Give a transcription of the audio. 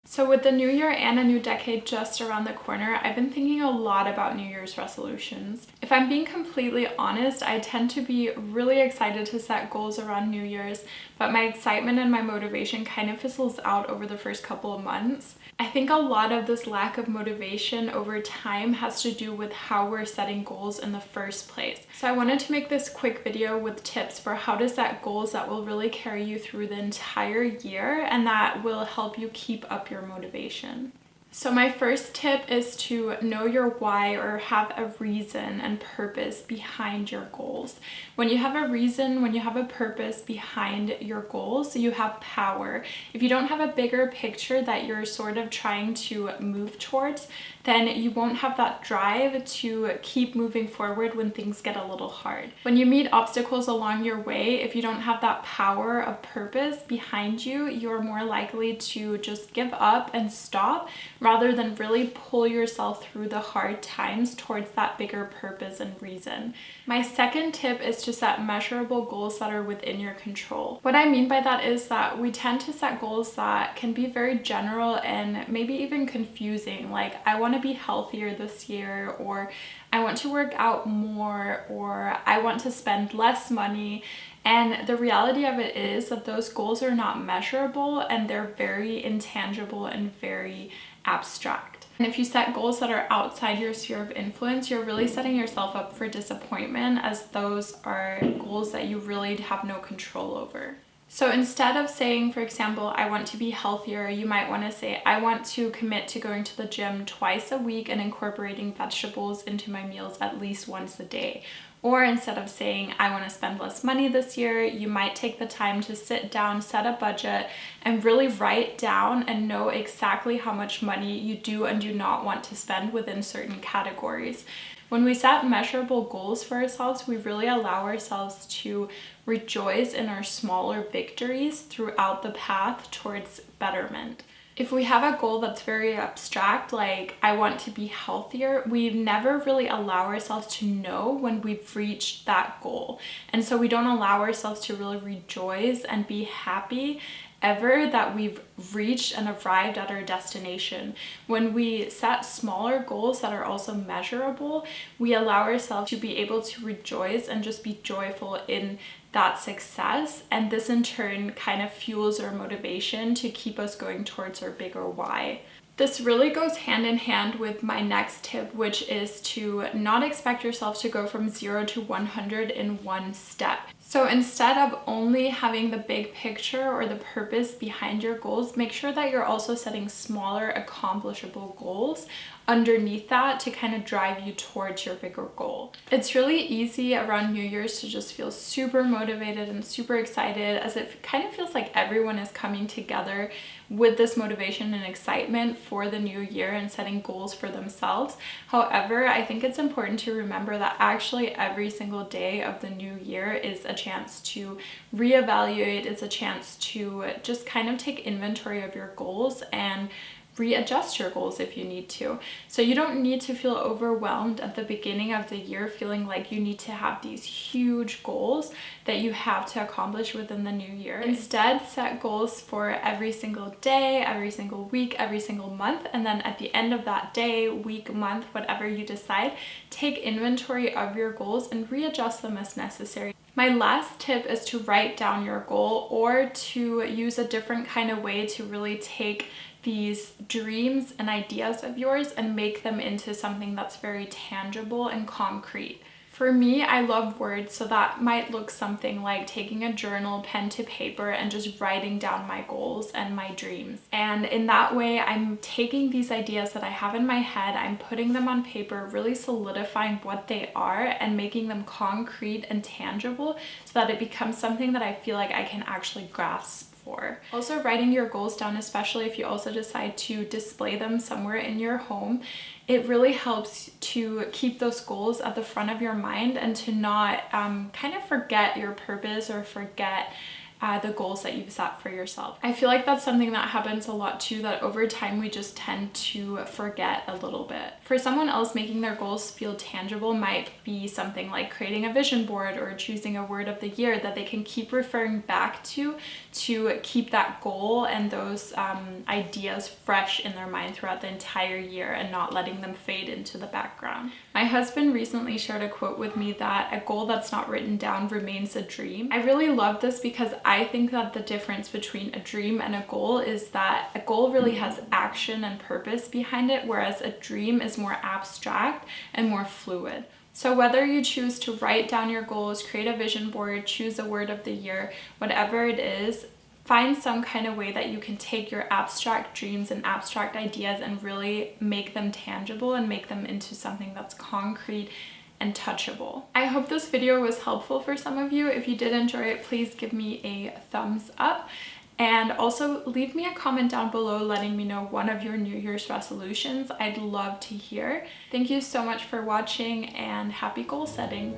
So with the new year and a new decade just around the corner, I've been thinking a lot about New Year's resolutions. If I'm being completely honest, I tend to be really excited to set goals around New Year's, but my excitement and my motivation kind of fizzles out over the first couple of months. I think a lot of this lack of motivation over time has to do with how we're setting goals in the first place. So I wanted to make this quick video with tips for how to set goals that will really carry you through the entire year and that will help you keep up your motivation. So my first tip is to know your why, or have a reason and purpose behind your goals. When you have a reason, when you have a purpose behind your goals, you have power. If you don't have a bigger picture that you're sort of trying to move towards, then you won't have that drive to keep moving forward when things get a little hard. When you meet obstacles along your way, if you don't have that power of purpose behind you, you're more likely to just give up and stop rather than really pull yourself through the hard times towards that bigger purpose and reason. My second tip is to set measurable goals that are within your control. What I mean by that is that we tend to set goals that can be very general and maybe even confusing, like I want to be healthier this year, or I want to work out more, or I want to spend less money. And the reality of it is that those goals are not measurable and they're very intangible and very abstract. And if you set goals that are outside your sphere of influence, you're really setting yourself up for disappointment, as those are goals that you really have no control over. So instead of saying, for example, I want to be healthier, you might want to say, I want to commit to going to the gym twice a week and incorporating vegetables into my meals at least once a day. Or instead of saying, I want to spend less money this year, you might take the time to sit down, set a budget, and really write down and know exactly how much money you do and do not want to spend within certain categories. When we set measurable goals for ourselves, we really allow ourselves to rejoice in our smaller victories throughout the path towards betterment. If we have a goal that's very abstract, like I want to be healthier, we never really allow ourselves to know when we've reached that goal. And so we don't allow ourselves to really rejoice and be happy ever that we've reached and arrived at our destination. When we set smaller goals that are also measurable, we allow ourselves to be able to rejoice and just be joyful in that success, and this in turn kind of fuels our motivation to keep us going towards our bigger why. This really goes hand in hand with my next tip, which is to not expect yourself to go from 0 to 100 in one step. So instead of only having the big picture or the purpose behind your goals, make sure that you're also setting smaller, accomplishable goals underneath that to kind of drive you towards your bigger goal. It's really easy around New Year's to just feel super motivated and super excited, as it kind of feels like everyone is coming together with this motivation and excitement for the new year and setting goals for themselves. However, I think it's important to remember that actually every single day of the new year is a chance to reevaluate. It's a chance to just kind of take inventory of your goals and readjust your goals if you need to. So you don't need to feel overwhelmed at the beginning of the year feeling like you need to have these huge goals that you have to accomplish within the new year. Instead, set goals for every single day, every single week, every single month, and then at the end of that day, week, month, whatever you decide, take inventory of your goals and readjust them as necessary. My last tip is to write down your goal, or to use a different kind of way to really take these dreams and ideas of yours and make them into something that's very tangible and concrete. For me, I love words, so that might look something like taking a journal, pen to paper, and just writing down my goals and my dreams. And in that way, I'm taking these ideas that I have in my head, I'm putting them on paper, really solidifying what they are and making them concrete and tangible so that it becomes something that I feel like I can actually grasp for. Also, writing your goals down, especially if you also decide to display them somewhere in your home, it really helps to keep those goals at the front of your mind and to not kind of forget your purpose or forget the goals that you've set for yourself. I feel like that's something that happens a lot too, that over time we just tend to forget a little bit. For someone else, making their goals feel tangible might be something like creating a vision board or choosing a word of the year that they can keep referring back to keep that goal and those ideas fresh in their mind throughout the entire year and not letting them fade into the background. My husband recently shared a quote with me that a goal that's not written down remains a dream. I really love this because I think that the difference between a dream and a goal is that a goal really has action and purpose behind it, whereas a dream is more abstract and more fluid. So whether you choose to write down your goals, create a vision board, choose a word of the year, whatever it is, find some kind of way that you can take your abstract dreams and abstract ideas and really make them tangible and make them into something that's concrete and touchable. I hope this video was helpful for some of you. If you did enjoy it, please give me a thumbs up. And also leave me a comment down below letting me know one of your New Year's resolutions. I'd love to hear. Thank you so much for watching and happy goal setting.